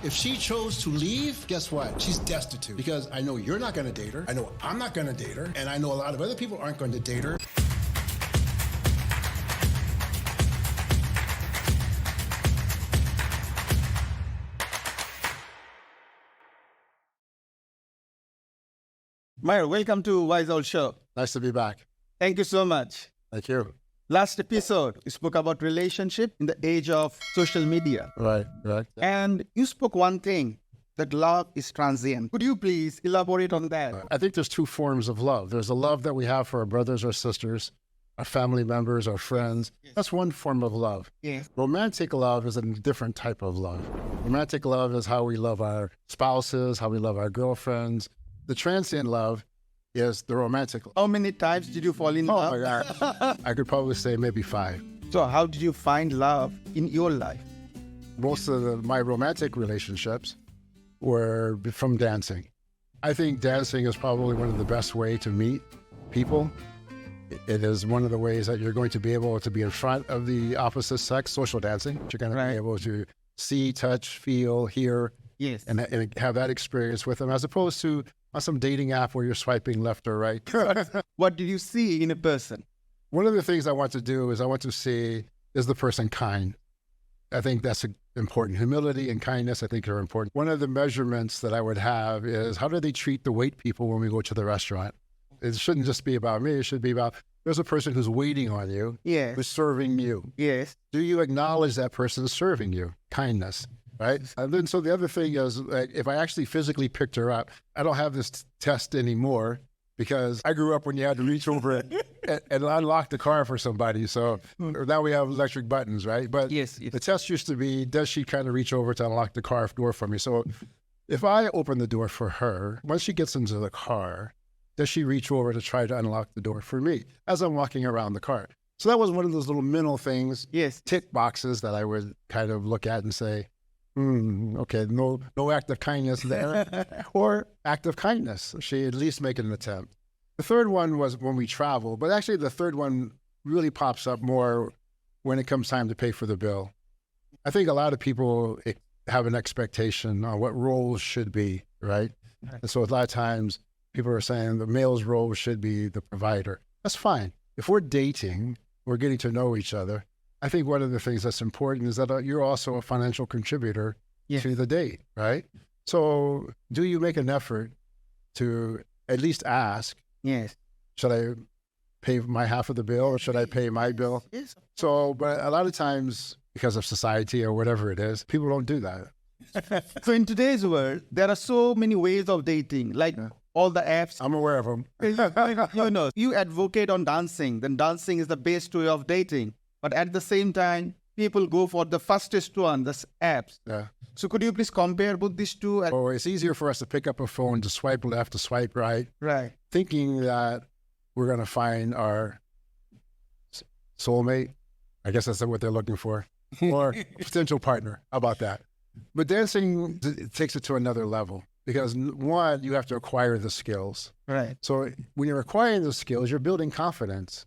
If she chose to leave, guess what? She's destitute because I know you're not going to date her. I know I'm not going to date her. And I know a lot of other people aren't going to date her. Meyer, welcome to Wise Old Show. Nice to be back. Thank you so much. Thank you. Last episode, you spoke about relationship in the age of social media. Right. And you spoke one thing, that love is transient. Could you please elaborate on that? I think there's two forms of love. There's the love that we have for our brothers or sisters, our family members, our friends. Yes. That's one form of love. Yes. Romantic love is a different type of love. Romantic love is how we love our spouses, how we love our girlfriends. The transient love is the romantic love. How many times did you fall in love? Oh my God. I could probably say maybe 5. So how did you find love in your life? Most of my romantic relationships were from dancing. I think dancing is probably one of the best ways to meet people. It is one of the ways that you're going to be able to be in front of the opposite sex, social dancing. You're going to be able to see, touch, feel, hear, Yes. and have that experience with them, as opposed to on some dating app where you're swiping left or right. What did you see in a person? One of the things I want to do is I want to see, is the person kind? I think that's important. Humility and kindness, I think, are important. One of the measurements that I would have is how do they treat the wait people when we go to the restaurant? It shouldn't just be about me. It should be about, there's a person who's waiting on you, Yes. who's serving you. Yes. Do you acknowledge that person serving you? Kindness, right? And then so the other thing is, like, if I actually physically picked her up, I don't have this test anymore because I grew up when you had to reach over and unlock the car for somebody. So now we have electric buttons, right? But Yes. the test used to be, does she kind of reach over to unlock the car door for me? So if I open the door for her, once she gets into the car, does she reach over to try to unlock the door for me as I'm walking around the car? So that was one of those little mental things, Yes. tick boxes that I would kind of look at and say, okay, no act of kindness there, or act of kindness. She at least make an attempt. The third one was when we travel, but actually the third one really pops up more when it comes time to pay for the bill. I think a lot of people have an expectation on what roles should be, right? And so a lot of times people are saying the male's role should be the provider. That's fine. If we're dating, we're getting to know each other. I think one of the things that's important is that you're also a financial contributor to the date, right? So do you make an effort to at least ask, Yes. should I pay my half of the bill or should I pay my bill? Yes. So, but a lot of times because of society or whatever it is, people don't do that. So in today's world, there are so many ways of dating, like all the apps. I'm aware of them. You advocate on dancing, then dancing is the best way of dating. But at the same time, people go for the fastest one, the apps. Yeah. So could you please compare both these two? Oh, it's easier for us to pick up a phone, to swipe left, to swipe right, Right. thinking that we're going to find our soulmate. I guess that's what they're looking for, or potential partner. How about that? But dancing takes it to another level because, one, you have to acquire the skills. Right. So when you're acquiring the skills, you're building confidence.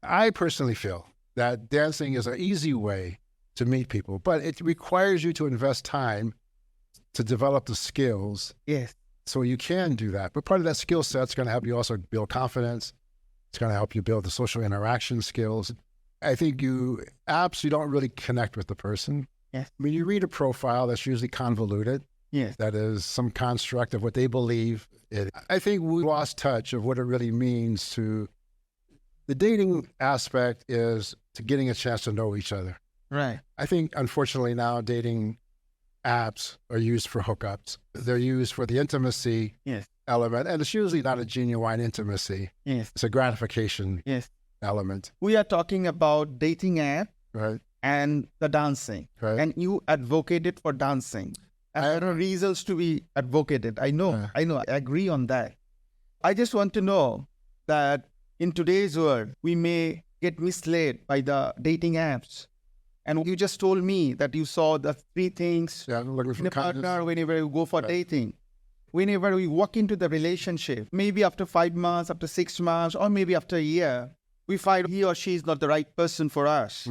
I personally feel that dancing is an easy way to meet people, but it requires you to invest time to develop the skills. Yes. So you can do that. But part of that skill set is going to help you also build confidence. It's going to help you build the social interaction skills. I think you don't really connect with the person. Yes. I mean, you read a profile that's usually convoluted. Yes. That is some construct of what they believe. I think we lost touch of what it really means to. The dating aspect is to getting a chance to know each other. Right. I think, unfortunately, now dating apps are used for hookups. They're used for the intimacy element, and it's usually not a genuine intimacy. Yes. It's a gratification element. We are talking about dating app and the dancing, and you advocated for dancing. And there are reasons to be advocated. I know, I agree on that. I just want to know that in today's world, we may get misled by the dating apps. And you just told me that you saw the 3 things in a partner whenever you go for dating. Whenever we walk into the relationship, maybe after 5 months, after 6 months, or maybe after a year, we find he or she is not the right person for us.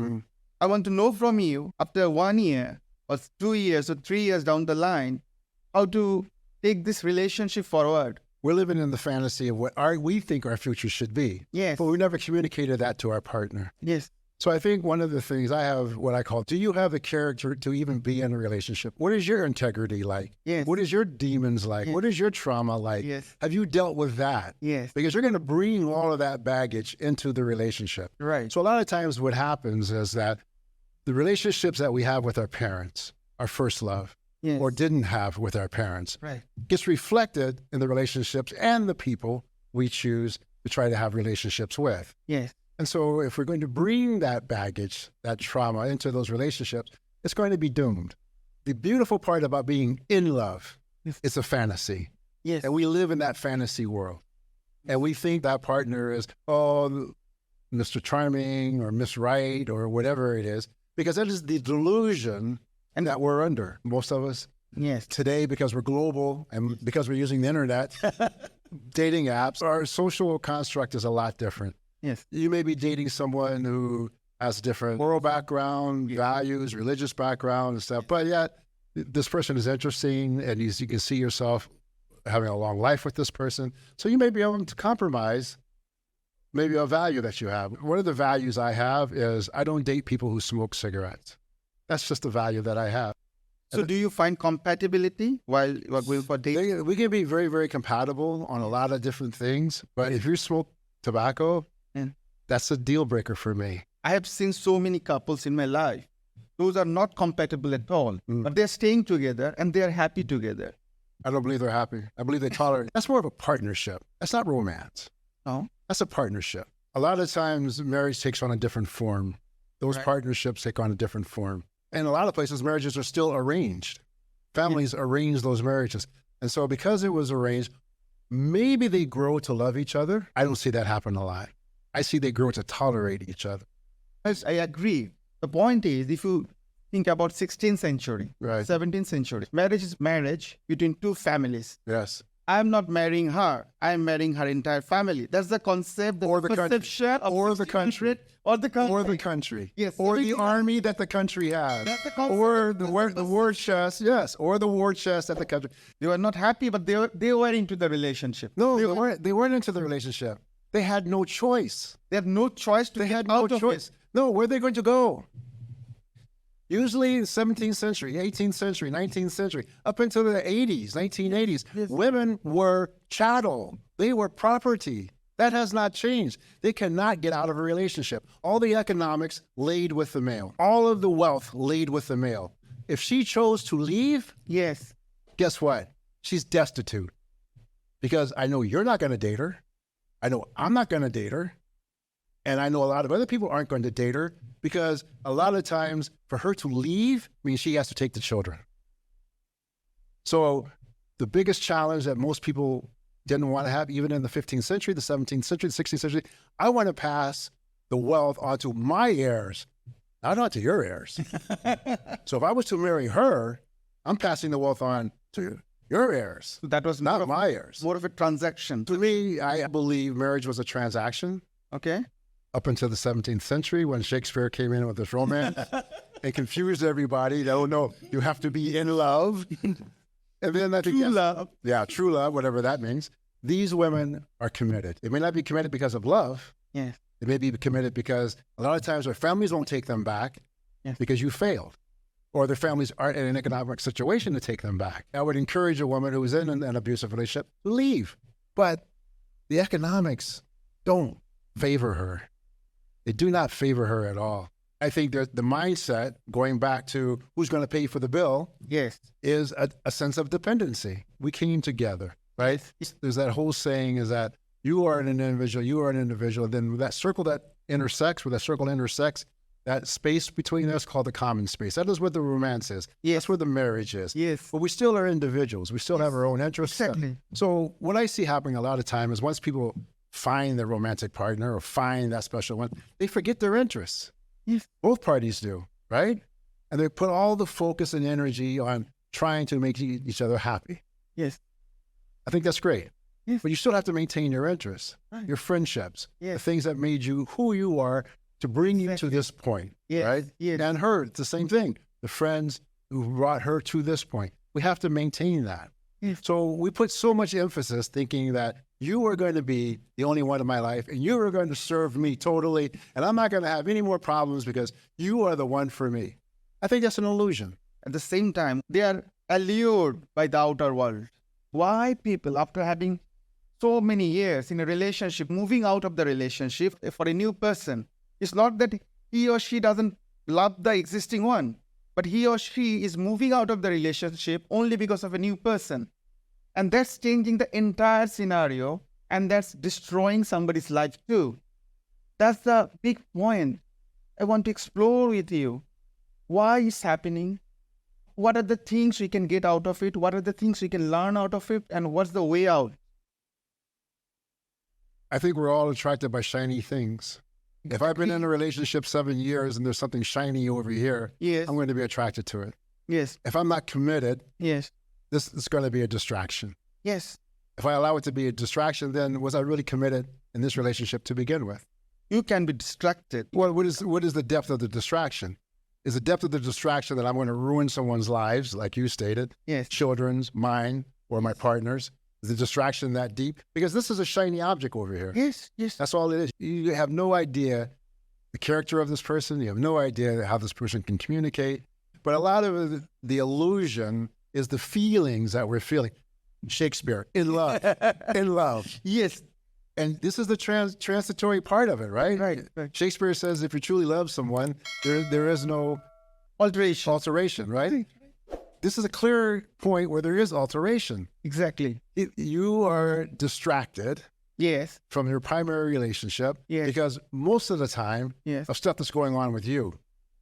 I want to know from you, after 1 year or 2 years or 3 years down the line, how to take this relationship forward. We're living in the fantasy of what we think our future should be. Yes. But we never communicated that to our partner. Yes. So I think one of the things I have, what I call, do you have the character to even be in a relationship? What is your integrity like? Yes. What is your demons like? Yes. What is your trauma like? Yes. Have you dealt with that? Yes. Because you're going to bring all of that baggage into the relationship. Right. So a lot of times what happens is that the relationships that we have with our parents, our first love, Yes. or didn't have with our parents, Right. gets reflected in the relationships and the people we choose to try to have relationships with. Yes. And so if we're going to bring that baggage, that trauma into those relationships, it's going to be doomed. The beautiful part about being in love, it's a fantasy. Yes. And we live in that fantasy world. And we think that partner is, oh, Mr. Charming or Miss Right or whatever it is, because that is the delusion and that we're under, most of us. Yes. Today, because we're global and because we're using the internet, dating apps, our social construct is a lot different. Yes. You may be dating someone who has different moral background, values, religious background and stuff, but yet this person is interesting and you can see yourself having a long life with this person. So you may be able to compromise maybe a value that you have. One of the values I have is I don't date people who smoke cigarettes. That's just a value that I have. So do you find compatibility while you are going for dating? We can be very, very compatible on a lot of different things, but if you smoke tobacco, that's a deal breaker for me. I have seen so many couples in my life. Those are not compatible at all, but they're staying together and they're happy together. I don't believe they're happy. I believe they tolerate. That's more of a partnership. That's not romance. Oh. That's a partnership. A lot of times marriage takes on a different form. Those partnerships take on a different form. And a lot of places, marriages are still arranged. Families arrange those marriages. And so because it was arranged, maybe they grow to love each other. I don't see that happen a lot. I see they grow to tolerate each other. Yes, I agree. The point is, if you think about 16th century, 17th century, marriage is marriage between two families. Yes. I'm not marrying her. I'm marrying her entire family. That's the concept, the perception of or the country. Or the country. Or the country. Yes. Or the army that the country has. That's the concept. Or the war chest. Yes. Or the war chest that the country. They were not happy, but they were into the relationship. No, they weren't into the relationship. They had no choice. They had no choice to They get had no out of choice. it. No, where are they going to go? Usually in the 17th century, 18th century, 19th century, up until the 80s, 1980s, women were chattel. They were property. That has not changed. They cannot get out of a relationship. All the economics laid with the male. All of the wealth laid with the male. If she chose to leave, Yes. guess what? She's destitute. Because I know you're not going to date her. I know I'm not going to date her. And I know a lot of other people aren't going to date her because a lot of times for her to leave means she has to take the children. So the biggest challenge that most people didn't want to have, even in the 15th century, the 17th century, the 16th century, I want to pass the wealth onto my heirs, not onto your heirs. So if I was to marry her, I'm passing the wealth on to your heirs. So that was not my heirs. More of a transaction. To me, I believe marriage was a transaction. Okay. Up until the 17th century when Shakespeare came in with this romance and confused everybody. Oh, no, you have to be in love. And then I think, true love. Yeah, true love, whatever that means. These women are committed. They may not be committed because of love. Yes. They may be committed because a lot of times their families won't take them back because you failed. Or their families aren't in an economic situation to take them back. I would encourage a woman who is in an abusive relationship to leave. But the economics don't favor her. They do not favor her at all. I think that the mindset, going back to who's going to pay for the bill, is a sense of dependency. We came together, right? There's that whole saying is that you are an individual, then that circle that intersects, where that circle intersects, that space between us called the common space. That is what the romance is. That's where the marriage is. But we still are individuals. We still have our own interests. Exactly. So what I see happening a lot of time is once people find their romantic partner or find that special one, they forget their interests. Both parties do, right? And they put all the focus and energy on trying to make each other happy. I think that's great. But you still have to maintain your interests, your friendships, the things that made you who you are to bring you to this point, right? And her, it's the same thing. The friends, who brought her to this point. We have to maintain that. So we put so much emphasis thinking that you are going to be the only one in my life and you are going to serve me totally. And I'm not going to have any more problems because you are the one for me. I think that's an illusion. At the same time, they are allured by the outer world. Why people, after having so many years in a relationship, moving out of the relationship for a new person, it's not that he or she doesn't love the existing one, but he or she is moving out of the relationship only because of a new person. And that's changing the entire scenario, and that's destroying somebody's life too. That's the big point I want to explore with you. Why it's happening? What are the things we can get out of it? What are the things we can learn out of it? And what's the way out? I think we're all attracted by shiny things. If I've been in a relationship 7 years and there's something shiny over here, yes, I'm going to be attracted to it. Yes. If I'm not committed, yes, this is going to be a distraction. Yes. If I allow it to be a distraction, then was I really committed in this relationship to begin with? You can be distracted. Well, what is the depth of the distraction? Is the depth of the distraction that I'm going to ruin someone's lives, like you stated? Yes. Children's, mine, or my partner's? Is the distraction that deep? Because this is a shiny object over here. Yes, yes. That's all it is. You have no idea the character of this person. You have no idea how this person can communicate. But a lot of the illusion is the feelings that we're feeling. Shakespeare, in love, in love. Yes. And this is the transitory part of it, right? Right. Shakespeare says if you truly love someone, there is no alteration, right? This is a clear point where there is alteration. Exactly. You are distracted. Yes. From your primary relationship. Yes. Because most of the time, yes, of stuff that's going on with you,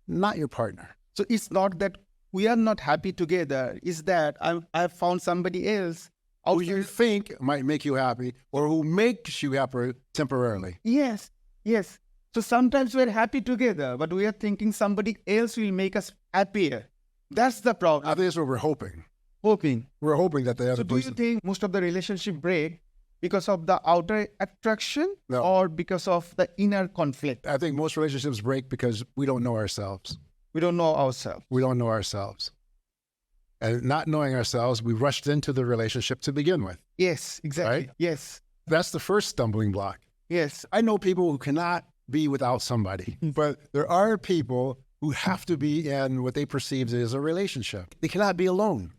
not your partner. So it's not that we are not happy together. It's that I've found somebody else who you think might make you happy or who makes you happy temporarily. Yes. Yes. So sometimes we're happy together, but we are thinking somebody else will make us happier. That's the problem. I think that's what we're hoping. We're hoping that the other person... Do you think most of the relationship break because of the outer attraction or because of the inner conflict? I think most relationships break because we don't know ourselves. We don't know ourselves. We don't know ourselves. And not knowing ourselves, we rushed into the relationship to begin with. Yes, exactly. Right? Yes. That's the first stumbling block. Yes. I know people who cannot be without somebody, but there are people who have to be in what they perceive as a relationship. They cannot be alone.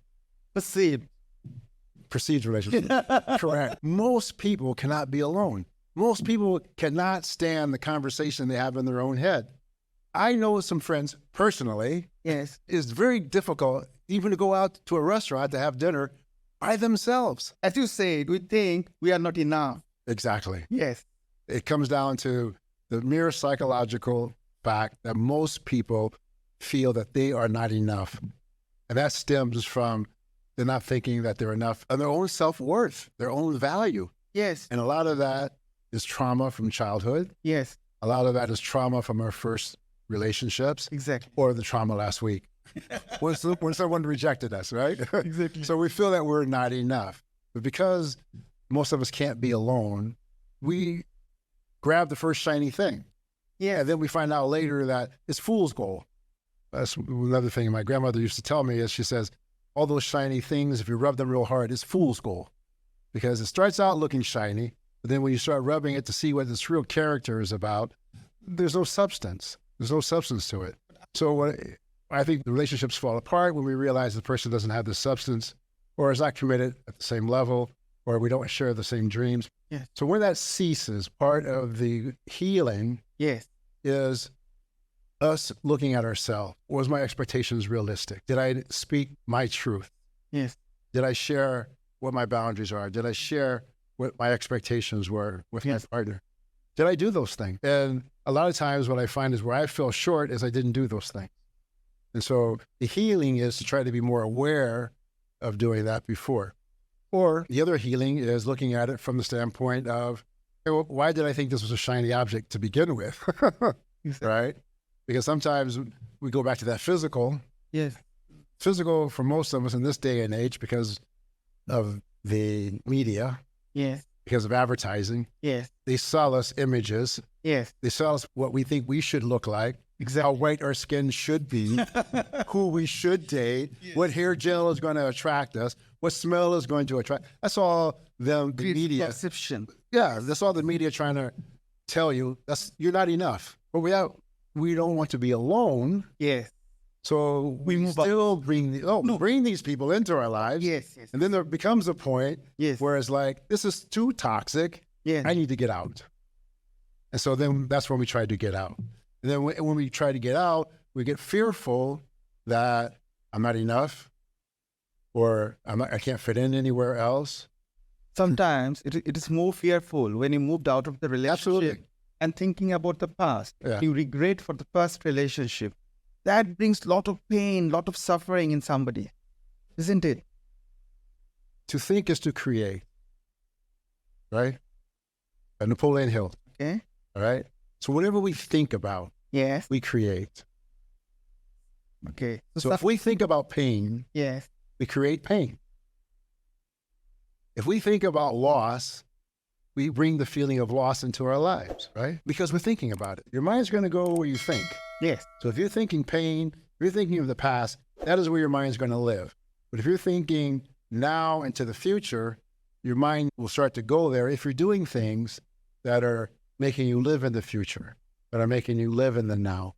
Perceived relationship. Correct. Most people cannot be alone. Most people cannot stand the conversation they have in their own head. I know some friends personally. Yes. It's very difficult even to go out to a restaurant to have dinner by themselves. As you said, we think we are not enough. Exactly. Yes. It comes down to the mere psychological fact that most people feel that they are not enough. And that stems from they're not thinking that they're enough of their own self-worth, their own value. Yes. And a lot of that is trauma from childhood. Yes. A lot of that is trauma from our first relationships. Exactly. Or the trauma last week. when someone rejected us, right? Exactly. So we feel that we're not enough. But because most of us can't be alone, we grab the first shiny thing. Yeah. And then we find out later that it's fool's gold. That's another thing my grandmother used to tell me is she says, all those shiny things, if you rub them real hard, it's fool's gold. Because it starts out looking shiny, but then when you start rubbing it to see what its real character is about, there's no substance. There's no substance to it. So I think the relationships fall apart when we realize the person doesn't have the substance or is not committed at the same level or we don't share the same dreams. Yes. So when that ceases, part of the healing is us looking at ourselves. Was my expectations realistic? Did I speak my truth? Yes. Did I share what my boundaries are? Did I share what my expectations were with my partner? Did I do those things? And a lot of times what I find is where I fell short is I didn't do those things. And so the healing is to try to be more aware of doing that before. Or the other healing is looking at it from the standpoint of, hey, well, why did I think this was a shiny object to begin with? Right? Because sometimes we go back to that physical. Yes. Physical for most of us in this day and age because of the media. Yes. Because of advertising. Yes. They sell us images. Yes. They sell us what we think we should look like. how white our skin should be, who we should date, what hair gel is going to attract us, what smell is going to attract. That's all the media. Perception. Yeah, that's all the media trying to tell you. You're not enough. But we don't want to be alone. Yes. So we still bring these people into our lives. Yes, yes. And then there becomes a point where it's like, this is too toxic. Yeah. I need to get out. And so then that's when we try to get out. And then when we try to get out, we get fearful that I'm not enough, or I can't fit in anywhere else. Sometimes it is more fearful when you moved out of the relationship. Absolutely. And thinking about the past. Yeah. You regret for the past relationship. That brings a lot of pain, lot of suffering in somebody, isn't it? To think is to create, right? Napoleon Hill. Okay. All right. So whatever we think about, yes, we create. Okay. So if we think about pain, yes, we create pain. If we think about loss, we bring the feeling of loss into our lives, right? Because we're thinking about it. Your mind's going to go where you think. Yes. So if you're thinking pain, if you're thinking of the past, that is where your mind's going to live. But if you're thinking now into the future, your mind will start to go there if you're doing things that are making you live in the future, that are making you live in the now.